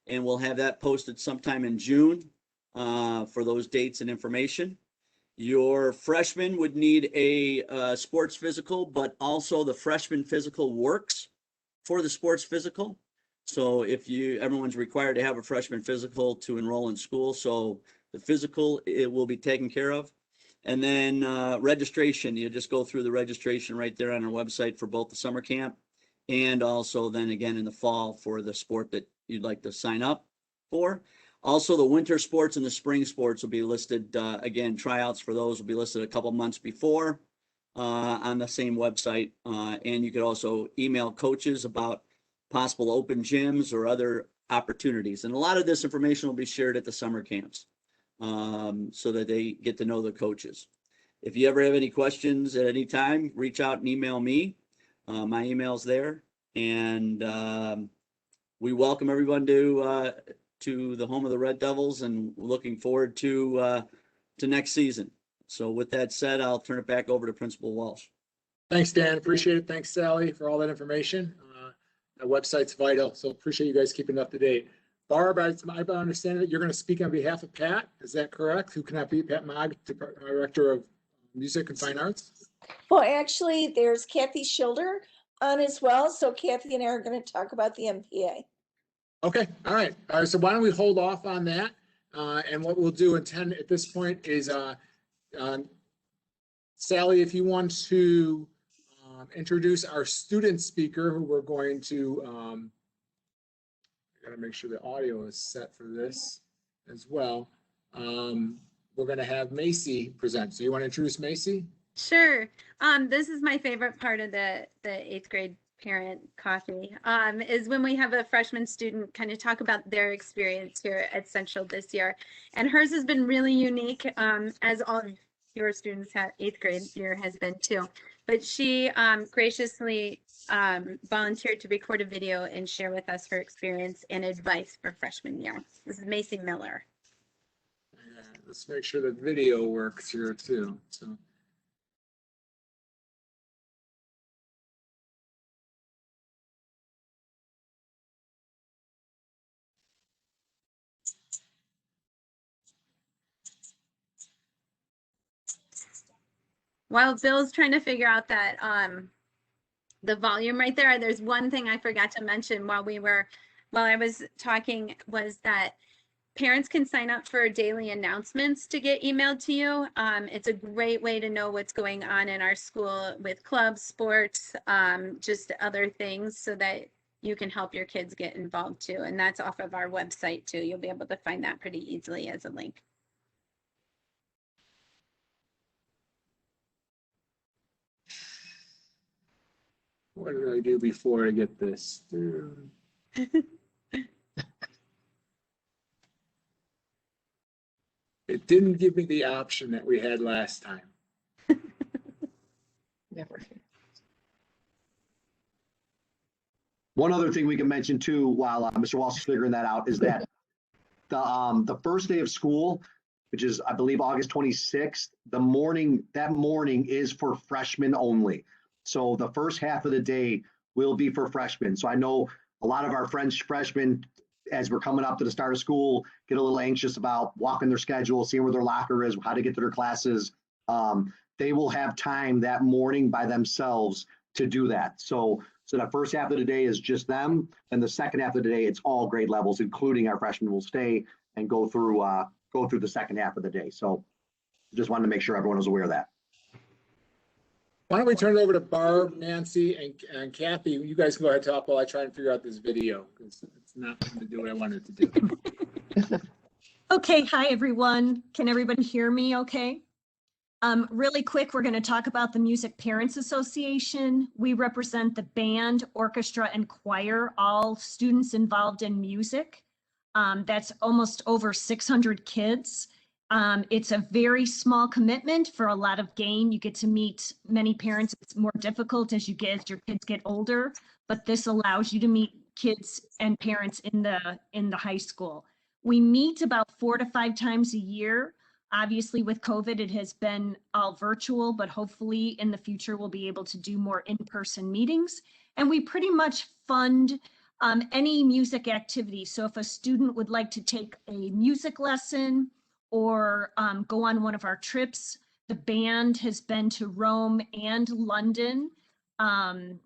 and we'll have that posted sometime in June for those dates and information. Your freshman would need a sports physical, but also the freshman physical works for the sports physical. So if everyone's required to have a freshman physical to enroll in school. So the physical, it will be taken care of. And then registration, you just go through the registration right there on our website for both the summer camp and also then again in the fall for the sport that you'd like to sign up for. Also, the winter sports and the spring sports will be listed, again, tryouts for those will be listed a couple months before on the same website. And you could also email coaches about possible open gyms or other opportunities. And a lot of this information will be shared at the summer camps so that they get to know the coaches. If you ever have any questions at any time, reach out and email me. My email's there. And we welcome everyone to the home of the Red Devils and looking forward to next season. So with that said, I'll turn it back over to Principal Walsh. Thanks, Dan. Appreciate it. Thanks, Sally, for all that information. That website's vital, so appreciate you guys keeping up to date. Barb, I understand that you're going to speak on behalf of Pat. Is that correct? Who can that be? Pat Mogg, Director of Music and Fine Arts? Well, actually, there's Kathy Schilder on as well. So Kathy and I are going to talk about the MPA. Okay, all right. So why don't we hold off on that? And what we'll do at this point is, Sally, if you want to introduce our student speaker, who we're going to, I gotta make sure the audio is set for this as well. We're gonna have Macy present. So you want to introduce Macy? Sure. This is my favorite part of the 8th grade parent coffee, is when we have a freshman student kind of talk about their experience here at Central this year. And hers has been really unique, as all of your students have 8th grade year has been too. But she graciously volunteered to record a video and share with us her experience and advice for freshman year. This is Macy Miller. Yeah, let's make sure the video works here too. So. While Bill's trying to figure out that the volume right there, there's one thing I forgot to mention while I was talking, was that parents can sign up for daily announcements to get emailed to you. It's a great way to know what's going on in our school with clubs, sports, just other things, so that you can help your kids get involved too. And that's off of our website too. You'll be able to find that pretty easily as a link. What did I do before I get this through? It didn't give me the option that we had last time. Never. One other thing we can mention too, while Mr. Walsh is figuring that out, is that the first day of school, which is, I believe, August 26th, that morning is for freshmen only. So the first half of the day will be for freshmen. So I know a lot of our freshmen, as we're coming up to the start of school, get a little anxious about walking their schedule, seeing where their locker is, how to get to their classes. They will have time that morning by themselves to do that. So the first half of the day is just them, and the second half of the day, it's all grade levels, including our freshmen, will stay and go through the second half of the day. So just wanted to make sure everyone was aware of that. Why don't we turn it over to Barb, Nancy, and Kathy? You guys can go ahead and talk while I try and figure out this video, because it's not going to do what I wanted to do. Okay, hi everyone. Can everybody hear me okay? Really quick, we're going to talk about the Music Parents Association. We represent the band, orchestra, and choir, all students involved in music. That's almost over 600 kids. It's a very small commitment for a lot of gain. You get to meet many parents. It's more difficult as your kids get older, but this allows you to meet kids and parents in the high school. We meet about 4 to 5 times a year. Obviously, with COVID, it has been all virtual, but hopefully in the future, we'll be able to do more in-person meetings. And we pretty much fund any music activity. So if a student would like to take a music lesson or go on one of our trips, the band has been to Rome and London. And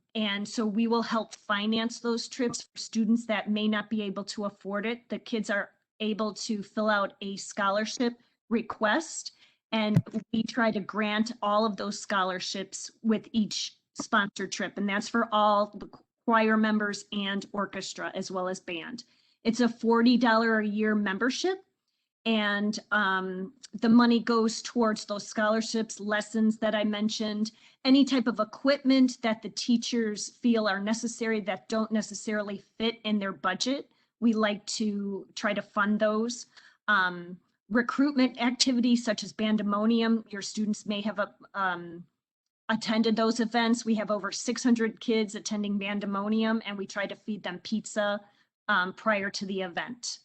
so we will help finance those trips for students that may not be able to afford it. The kids are able to fill out a scholarship request, and we try to grant all of those scholarships with each sponsored trip, and that's for all the choir members and orchestra as well as band. It's a $40 a year membership, and the money goes towards those scholarships, lessons that I mentioned, any type of equipment that the teachers feel are necessary that don't necessarily fit in their budget. We like to try to fund those. Recruitment activities such as Bandemonium, your students may have attended those events. We have over 600 kids attending Bandemonium, and we try to feed them pizza prior to the event.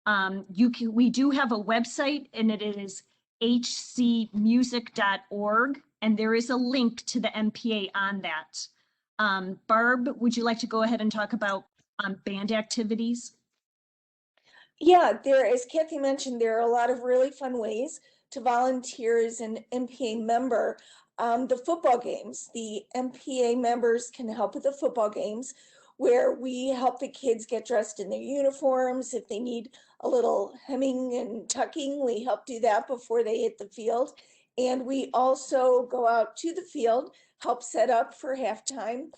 We do have a website, and it is hcmusic.org, and there is a link to the MPA on that. Barb, would you like to go ahead and talk about band activities? Yeah, as Kathy mentioned, there are a lot of really fun ways to volunteer as an MPA member. The football games, the MPA members can help with the football games, where we help the kids get dressed in their uniforms. If they need a little hemming and tucking, we help do that before they hit the field. And we also go out to the field, help set up for halftime,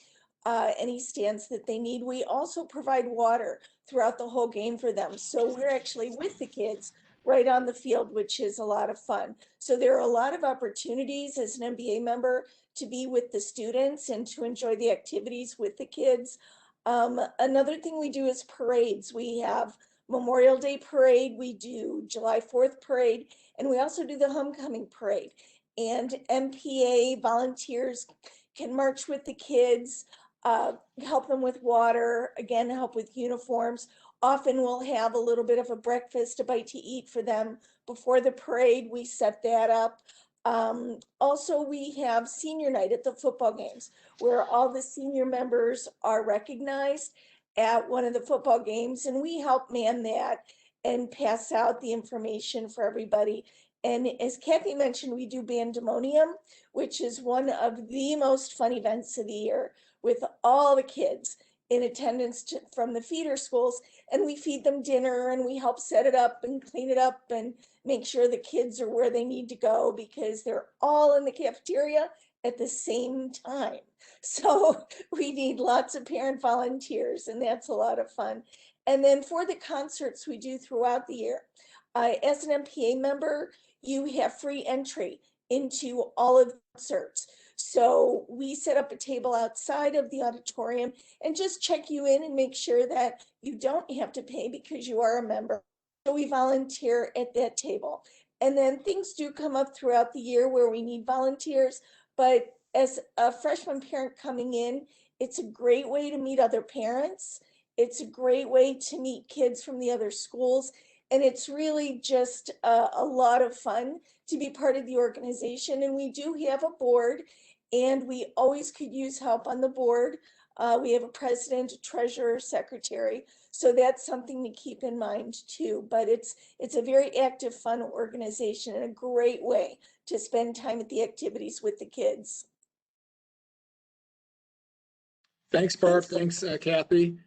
any stands that they need. We also provide water throughout the whole game for them. So we're actually with the kids right on the field, which is a lot of fun. So there are a lot of opportunities as an MPA member to be with the students and to enjoy the activities with the kids. Another thing we do is parades. We have Memorial Day parade, we do July 4th parade, and we also do the homecoming parade. And MPA volunteers can march with the kids, help them with water, again, help with uniforms. Often we'll have a little bit of a breakfast, a bite to eat for them before the parade. We set that up. Also, we have senior night at the football games, where all the senior members are recognized at one of the football games, and we help man that and pass out the information for everybody. And as Kathy mentioned, we do Bandemonium, which is one of the most fun events of the year, with all the kids in attendance from the feeder schools, and we feed them dinner and we help set it up and clean it up and make sure the kids are where they need to go, because they're all in the cafeteria at the same time. So we need lots of parent volunteers, and that's a lot of fun. And then for the concerts we do throughout the year, as an MPA member, you have free entry into all of the concerts. So we set up a table outside of the auditorium and just check you in and make sure that you don't have to pay because you are a member. So we volunteer at that table. And then things do come up throughout the year where we need volunteers, but as a freshman parent coming in, it's a great way to meet other parents. It's a great way to meet kids from the other schools. And it's really just a lot of fun to be part of the organization. And we do have a board, and we always could use help on the board. We have a president, a treasurer, secretary. So that's something to keep in mind too. But it's a very active, fun organization and a great way to spend time at the activities with the kids. Thanks, Barb. Thanks, Kathy.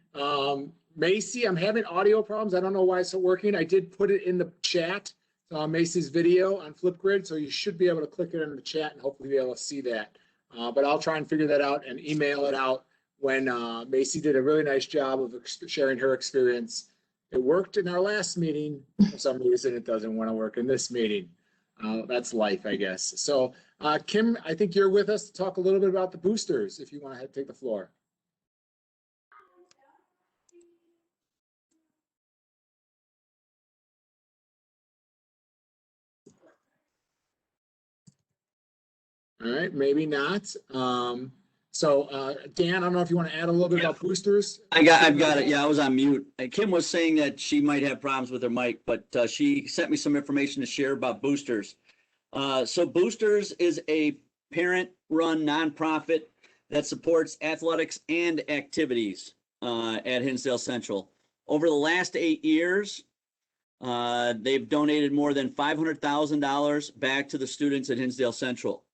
Macy, I'm having audio problems. I don't know why it's not working. I did put it in the chat, Macy's video on Flipgrid, so you should be able to click it in the chat and hopefully be able to see that. but I'll try and figure that out and email it out when Macy did a really nice job of sharing her experience. It worked in our last meeting. For some reason, it doesn't want to work in this meeting. That's life, I guess. So, Kim, I think you're with us to talk a little bit about the boosters, if you want to take the floor. All right, maybe not. Dan, I don't know if you want to add a little bit about boosters. I've got it. Yeah, I was on mute. Kim was saying that she might have problems with her mic, but she sent me some information to share about boosters. So Boosters is a parent-run nonprofit that supports athletics and activities at Hinsdale Central. Over the last 8 years, they've donated more than $500,000 back to the students at Hinsdale Central.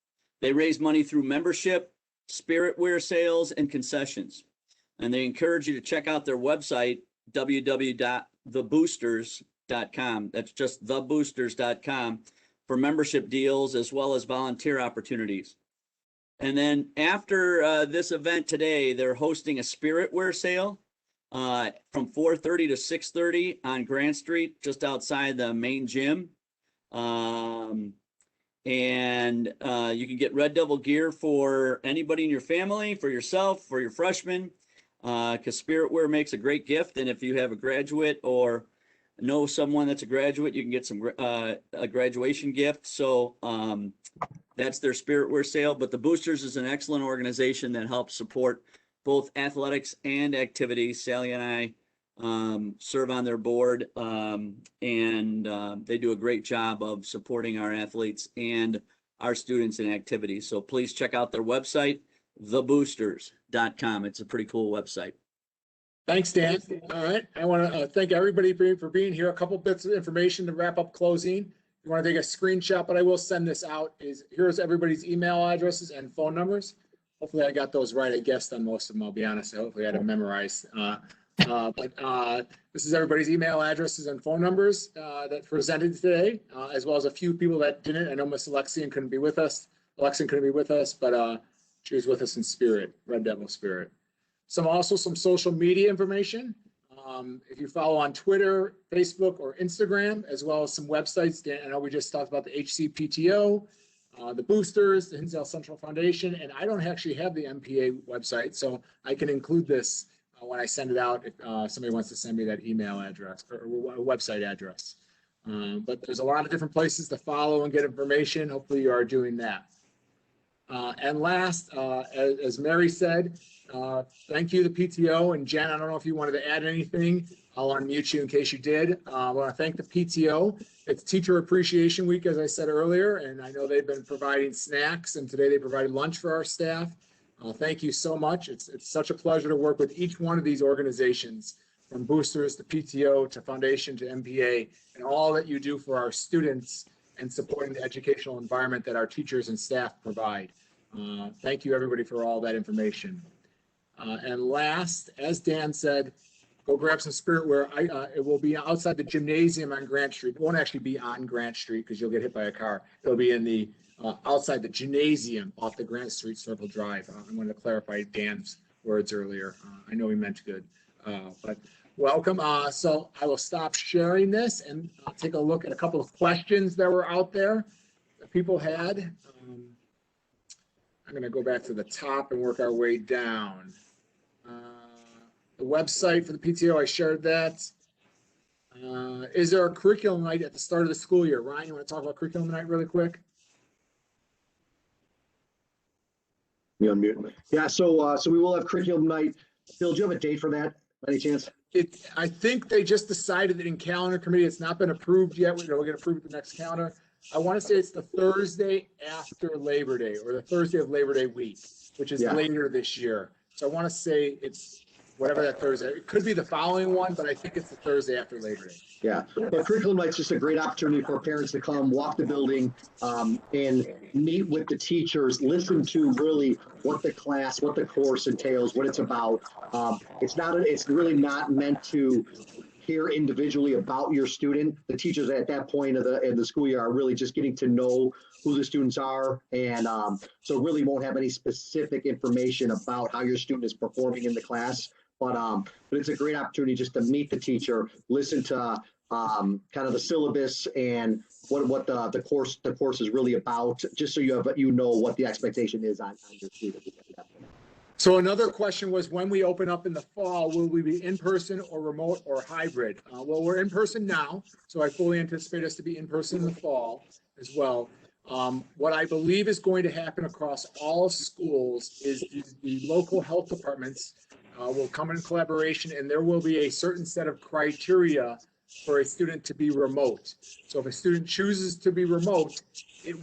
They raise money through membership, spiritware sales, and concessions. And they encourage you to check out their website, www.theboosters.com. That's just theboosters.com for membership deals as well as volunteer opportunities. And then after this event today, they're hosting a spiritware sale from 4:30 to 6:30 on Grant Street, just outside the main gym. And you can get Red Devil gear for anybody in your family, for yourself, for your freshmen, because Spiritwear makes a great gift. And if you have a graduate or know someone that's a graduate, you can get some a graduation gift. So that's their Spiritwear sale. But the Boosters is an excellent organization that helps support both athletics and activities. Sally and I serve on their board, and they do a great job of supporting our athletes and our students in activities. So please check out their website, theboosters.com. It's a pretty cool website. Thanks, Dan. All right. I want to thank everybody for being here. A couple bits of information to wrap up closing. If you want to take a screenshot, but I will send this out. Here's everybody's email addresses and phone numbers. Hopefully I got those right. I guessed on most of them, I'll be honest. Hopefully I had them memorized. This is everybody's email addresses and phone numbers that presented today, as well as a few people that didn't. I know Miss Alexian couldn't be with us. But she was with us in spirit, Red Devil spirit. Also some social media information. If you follow on Twitter, Facebook, or Instagram, as well as some websites. I know we just talked about the HCPTO, the Boosters, the Hinsdale Central Foundation, and I don't actually have the MPA website, so I can include this when I send it out if somebody wants to send me that email address or website address. But there's a lot of different places to follow and get information. Hopefully you are doing that. And last, as Mary said, thank you to PTO. And Jen, I don't know if you wanted to add anything. I'll unmute you in case you did. I want to thank the PTO. It's Teacher Appreciation Week, as I said earlier, and I know they've been providing snacks, and today they provided lunch for our staff. Thank you so much. It's such a pleasure to work with each one of these organizations, from Boosters to PTO to Foundation to MPA, and all that you do for our students and supporting the educational environment that our teachers and staff provide. Thank you, everybody, for all that information. And last, as Dan said, go grab some spiritware. It will be outside the gymnasium on Grant Street. It won't actually be on Grant Street because you'll get hit by a car. It'll be in the outside the gymnasium off the Grant Street Circle Drive. I'm going to clarify Dan's words earlier. I know he meant good, but welcome. So I will stop sharing this and take a look at a couple of questions that were out there that people had. I'm going to go back to the top and work our way down. The website for the PTO, I shared that. Is there a curriculum night at the start of the school year? Ryan, you want to talk about curriculum night really quick? You unmute me. Yeah, so we will have curriculum night. Phil, do you have a date for that, by any chance? I think they just decided it in calendar committee. It's not been approved yet. We'll get approved at the next calendar. I want to say it's the Thursday after Labor Day, or the Thursday of Labor Day week, which is later this year. So I want to say it's whatever that Thursday. It could be the following one, but I think it's the Thursday after Labor Day. Yeah, but curriculum night's just a great opportunity for parents to come, walk the building, and meet with the teachers, listen to really what the class, what the course entails, what it's about. It's really not meant to care individually about your student. The teachers at that point of the school year are really just getting to know who the students are. And so really won't have any specific information about how your student is performing in the class. But it's a great opportunity just to meet the teacher, listen to kind of the syllabus and what the course is really about, just so you know what the expectation is on your student. So another question was, when we open up in the fall, will we be in person or remote or hybrid? Well, we're in person now, so I fully anticipate us to be in person in the fall as well. What I believe is going to happen across all schools is the local health departments will come in collaboration, and there will be a certain set of criteria for a student to be remote. So if a student chooses to be remote, it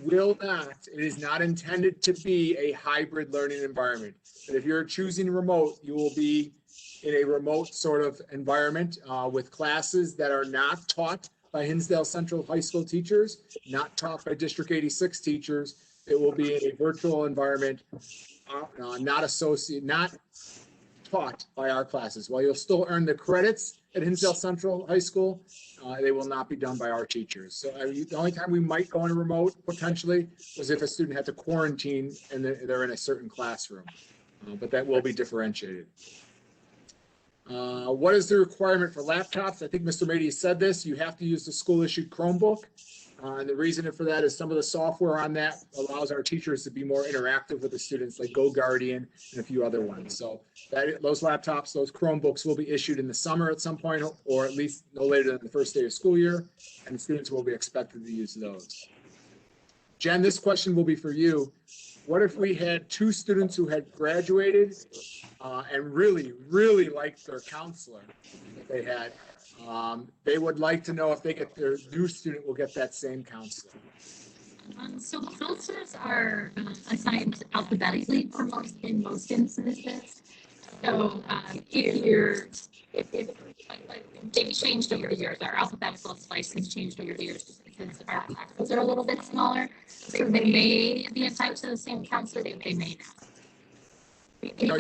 is not intended to be a hybrid learning environment. But if you're choosing remote, you will be in a remote sort of environment with classes that are not taught by Hinsdale Central High School teachers, not taught by District 86 teachers. It will be in a virtual environment, not taught by our classes. While you'll still earn the credits at Hinsdale Central High School, they will not be done by our teachers. So the only time we might go in a remote potentially was if a student had to quarantine and they're in a certain classroom, but that will be differentiated. What is the requirement for laptops? I think Mr. Mady said this. You have to use the school-issued Chromebook. And the reason for that is some of the software on that allows our teachers to be more interactive with the students, like GoGuardian and a few other ones. So those laptops, those Chromebooks will be issued in the summer at some point, or at least no later than the first day of school year, and the students will be expected to use those. Jen, this question will be for you. What if we had two students who had graduated and really, really liked their counselor that they had? They would like to know if they get their new student will get that same counselor. So counselors are assigned alphabetically in most instances. So if they've changed over the years, our alphabetical slice has changed over the years just because our classes are a little bit smaller. So they may be assigned to the same counselor, they may not.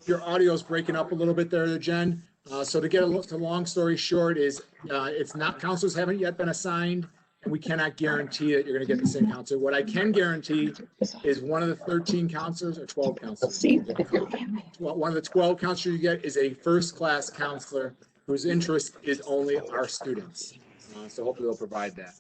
Your audio is breaking up a little bit there, Jen. So to get a long story short is it's not, counselors haven't yet been assigned, and we cannot guarantee that you're going to get the same counselor. What I can guarantee is one of the 13 counselors or 12 counselors. One of the 12 counselors you get is a first-class counselor whose interest is only our students. So hopefully they'll provide that.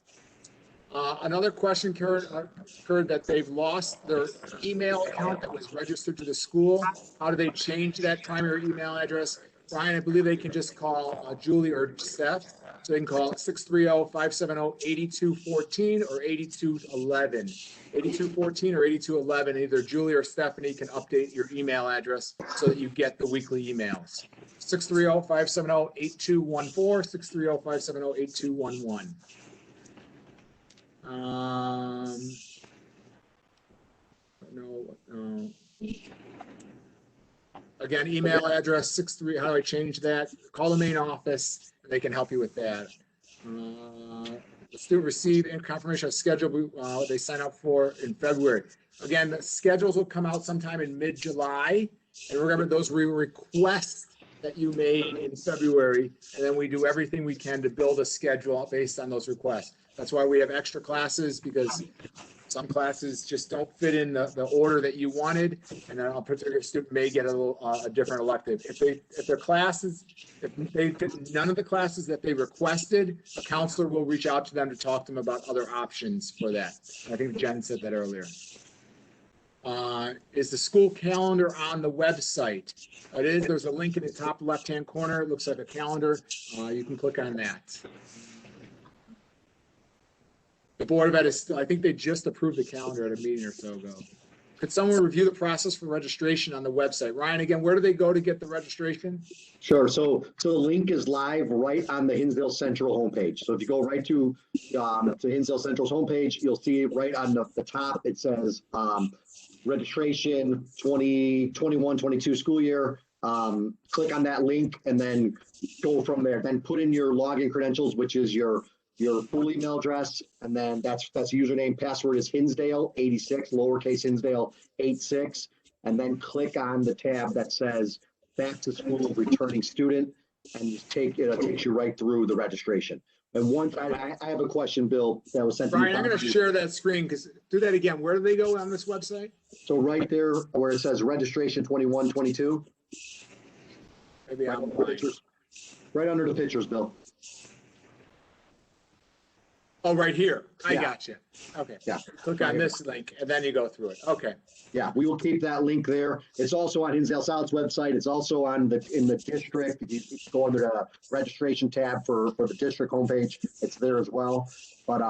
Another question occurred that they've lost their email account that was registered to the school. How do they change that primary email address? Brian, I believe they can just call Julie or Steph. So they can call 630-570-8214 or 8211. 8214 or 8211. Either Julie or Stephanie can update your email address so that you get the weekly emails. 630-570-8214, 630-570-8211. Again, email address 63. How do I change that? Call the main office. They can help you with that. The student receive confirmation of schedule they sign up for in February. Again, the schedules will come out sometime in mid-July. And remember, those were requests that you made in February, and then we do everything we can to build a schedule based on those requests. That's why we have extra classes, because some classes just don't fit in the order that you wanted, and then a particular student may get a different elective. If their classes, if they fit none of the classes that they requested, a counselor will reach out to them to talk to them about other options for that. I think Jen said that earlier. Is the school calendar on the website? It is. There's a link in the top left-hand corner. It looks like a calendar. You can click on that. The Board of Ed is still, I think they just approved the calendar at a meeting or so ago. Could someone review the process for registration on the website? Ryan, again, where do they go to get the registration? Sure. So the link is live right on the Hinsdale Central homepage. So if you go right to Hinsdale Central's homepage, you'll see right on the top, it says registration 2021-22 school year. Click on that link and then go from there. Then put in your login credentials, which is your full email address, and then that's username. Password is Hinsdale 86, lowercase Hinsdale 86, and then click on the tab that says Back to School Returning Student, and you it takes you right through the registration. And once I have a question, Bill, that was sent to me. Brian, I'm going to share that screen because do that again. Where do they go on this website? So right there where it says registration 2122. Maybe Right I'm under the pictures. Right under the pictures, Bill. Oh, right here. I Yeah. got you. Okay. Yeah. Click on this link and then you go through it. Okay. Yeah, we will keep that link there. It's also on Hinsdale South's website. It's also in the district. If you go under the registration tab for the district homepage, it's there as well. But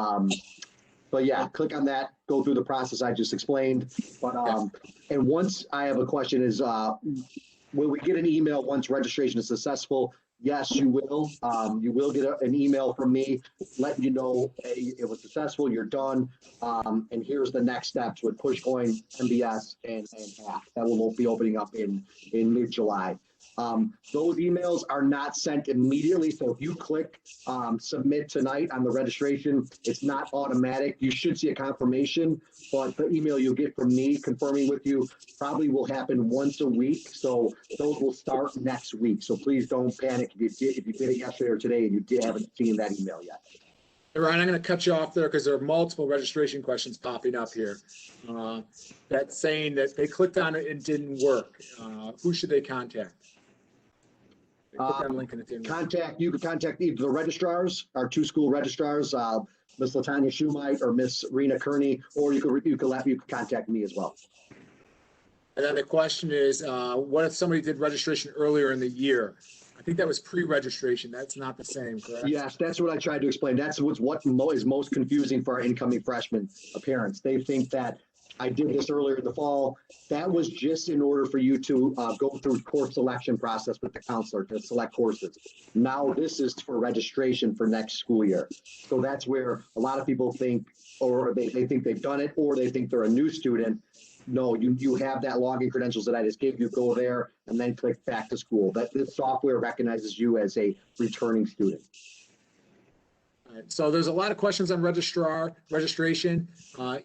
yeah, click on that, go through the process I just explained. And once I have a question is, will we get an email once registration is successful? Yes, you will. You will get an email from me letting you know, hey, it was successful, you're done. And here's the next steps with Push Coin, MBS, and app. That will be opening up in mid-July. Those emails are not sent immediately. So if you click submit tonight on the registration, it's not automatic. You should see a confirmation, but the email you'll get from me confirming with you probably will happen once a week. So those will start next week. So please don't panic if you did it yesterday or today and you haven't seen that email yet. Hey, Ryan, I'm going to cut you off there because there are multiple registration questions popping up here. That's saying that they clicked on it and didn't work. Who should they contact? They clicked on the link and it didn't work. You can contact either the registrars, our two school registrars, Miss Latanya Schumite or Miss Rena Kearney, or you can contact me as well. And then the question is, what if somebody did registration earlier in the year? I think that was pre-registration. That's not the same, correct? Yes, that's what I tried to explain. That's what is most confusing for our incoming freshmen parents. They think that I did this earlier in the fall. That was just in order for you to go through course selection process with the counselor to select courses. Now this is for registration for next school year. So that's where a lot of people think, or they think they've done it, or they think they're a new student. No, you have that login credentials that I just gave you. Go there and then click back to school. That this software recognizes you as a returning student. All right, so there's a lot of questions on registration.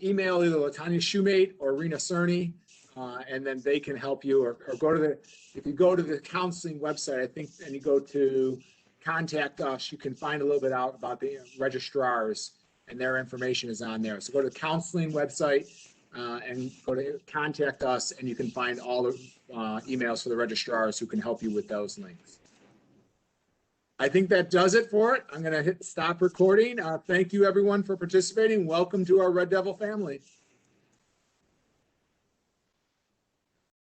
Email either Latanya Schumate or Rena Cerny, and then they can help you. Or go to if you go to the counseling website, I think, and you go to contact us, you can find a little bit out about the registrars, and their information is on there. So go to the counseling website. And go to contact us, and you can find all the emails for the registrars who can help you with those links. I think that does it for it. I'm going to hit stop recording. Thank you, everyone, for participating. Welcome to our Red Devil family.